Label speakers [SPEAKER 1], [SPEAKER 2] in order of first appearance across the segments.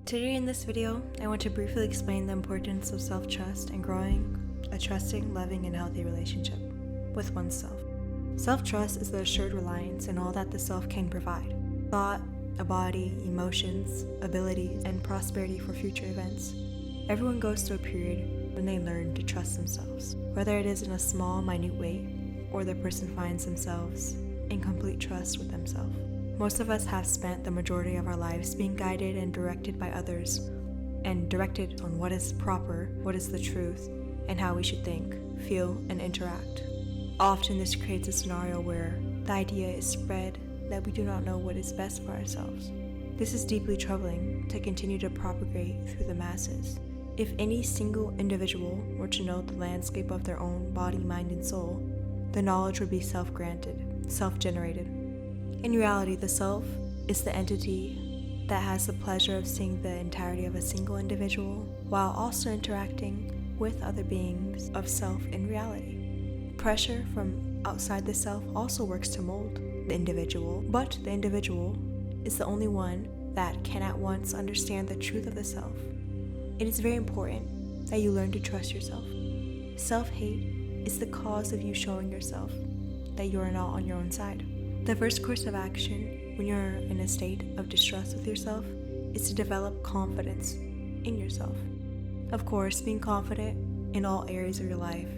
[SPEAKER 1] Today in this video, I want to briefly explain the importance of self-trust and growing a trusting, loving, and healthy relationship with oneself. Self-trust is the assured reliance in all that the self can provide. Thought, a body, emotions, abilities, and prosperity for future events. Everyone goes through a period when they learn to trust themselves, whether it is in a small, minute way, or the person finds themselves in complete trust with themselves. Most of us have spent the majority of our lives being guided and directed by others, and directed on what is proper, what is the truth, and how we should think, feel, and interact. Often this creates a scenario where the idea is spread that we do not know what is best for ourselves. This is deeply troubling to continue to propagate through the masses. If any single individual were to know the landscape of their own body, mind, and soul, the knowledge would be self-granted, self-generated. In reality, the self is the entity that has the pleasure of seeing the entirety of a single individual while also interacting with other beings of self in reality. Pressure from outside the self also works to mold the individual, but the individual is the only one that can at once understand the truth of the self. It is very important that you learn to trust yourself. Self-hate is the cause of you showing yourself that you are not on your own side. The first course of action when you're in a state of distrust with yourself is to develop confidence in yourself. Of course, being confident in all areas of your life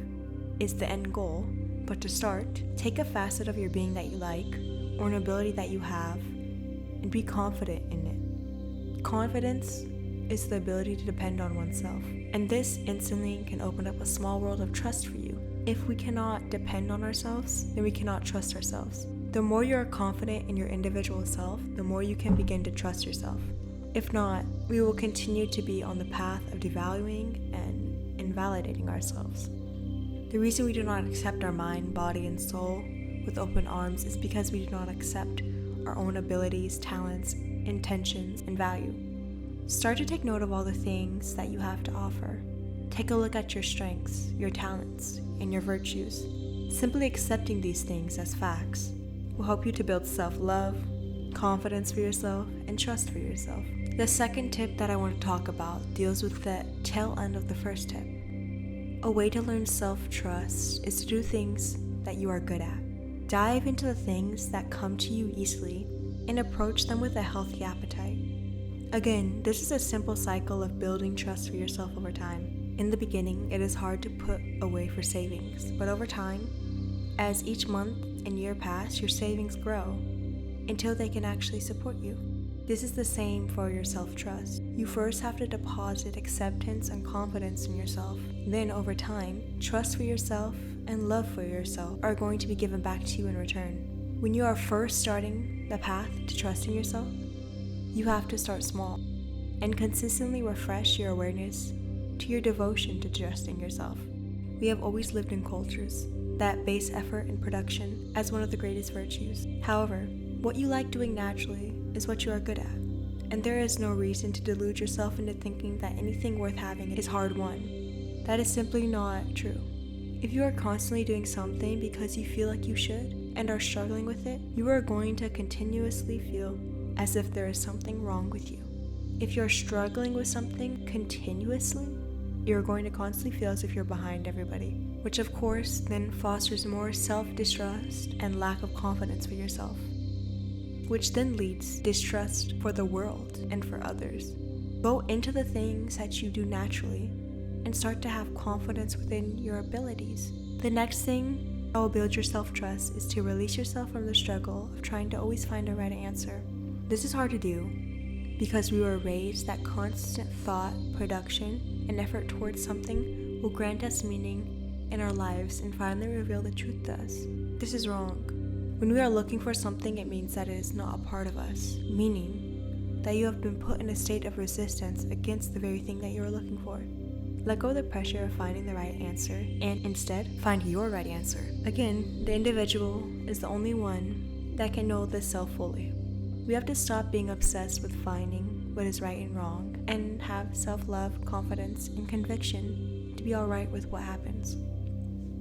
[SPEAKER 1] is the end goal, but to start, take a facet of your being that you like or an ability that you have and be confident in it. Confidence is the ability to depend on oneself, and this instantly can open up a small world of trust for you. If we cannot depend on ourselves, then we cannot trust ourselves. The more you are confident in your individual self, the more you can begin to trust yourself. If not, we will continue to be on the path of devaluing and invalidating ourselves. The reason we do not accept our mind, body, and soul with open arms is because we do not accept our own abilities, talents, intentions, and value. Start to take note of all the things that you have to offer. Take a look at your strengths, your talents, and your virtues. Simply accepting these things as facts will help you to build self-love, confidence for yourself, and trust for yourself. The second tip that I want to talk about deals with the tail end of the first tip. A way to learn self-trust is to do things that you are good at. Dive into the things that come to you easily and approach them with a healthy appetite. Again, this is a simple cycle of building trust for yourself over time. In the beginning, it is hard to put away for savings, but over time, as each month and year pass, your savings grow until they can actually support you. This is the same for your self-trust. You first have to deposit acceptance and confidence in yourself. Then over time, trust for yourself and love for yourself are going to be given back to you in return. When you are first starting the path to trusting yourself, you have to start small and consistently refresh your awareness to your devotion to trusting yourself. We have always lived in cultures that base effort and production as one of the greatest virtues. However, what you like doing naturally is what you are good at, and there is no reason to delude yourself into thinking that anything worth having is hard-won. That is simply not true. If you are constantly doing something because you feel like you should and are struggling with it, you are going to continuously feel as if there is something wrong with you. If you're struggling with something continuously, you're going to constantly feel as if you're behind everybody, which of course then fosters more self-distrust and lack of confidence for yourself, which then leads distrust for the world and for others. Go into the things that you do naturally and start to have confidence within your abilities. The next thing that will build your self-trust is to release yourself from the struggle of trying to always find a right answer. This is hard to do because we were raised that constant thought, production, and effort towards something will grant us meaning in our lives and finally reveal the truth to us. This is wrong. When we are looking for something, it means that it is not a part of us, meaning that you have been put in a state of resistance against the very thing that you are looking for. Let go of the pressure of finding the right answer and instead find your right answer. Again, the individual is the only one that can know the self fully. We have to stop being obsessed with finding what is right and wrong and have self-love, confidence, and conviction to be alright with what happens.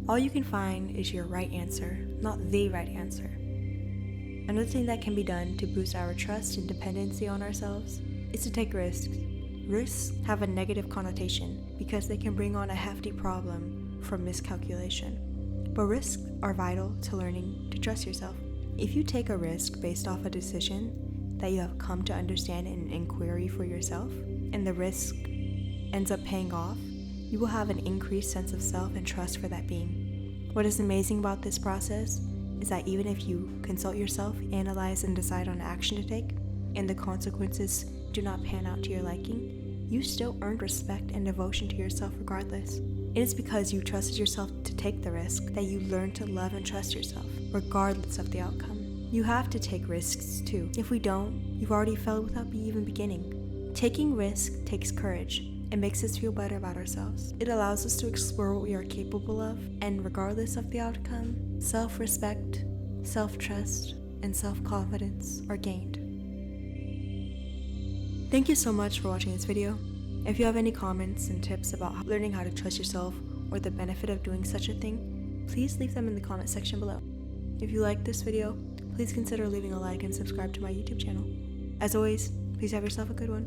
[SPEAKER 1] All you can find is your right answer, not the right answer. Another thing that can be done to boost our trust and dependency on ourselves is to take risks. Risks have a negative connotation because they can bring on a hefty problem from miscalculation. But risks are vital to learning to trust yourself. If you take a risk based off a decision that you have come to understand in an inquiry for yourself, and the risk ends up paying off, you will have an increased sense of self and trust for that being. What is amazing about this process is that even if you consult yourself, analyze, and decide on action to take, and the consequences do not pan out to your liking, you still earned respect and devotion to yourself regardless. It is because you trusted yourself to take the risk that you learn to love and trust yourself, regardless of the outcome. You have to take risks too. If we don't, you've already failed without even beginning. Taking risk takes courage. It makes us feel better about ourselves. It allows us to explore what we are capable of, and regardless of the outcome, self-respect, self-trust, and self-confidence are gained. Thank you so much for watching this video. If you have any comments and tips about learning how to trust yourself or the benefit of doing such a thing, please leave them in the comment section below. If you liked this video, please consider leaving a like and subscribe to my YouTube channel. As always, please have yourself a good one.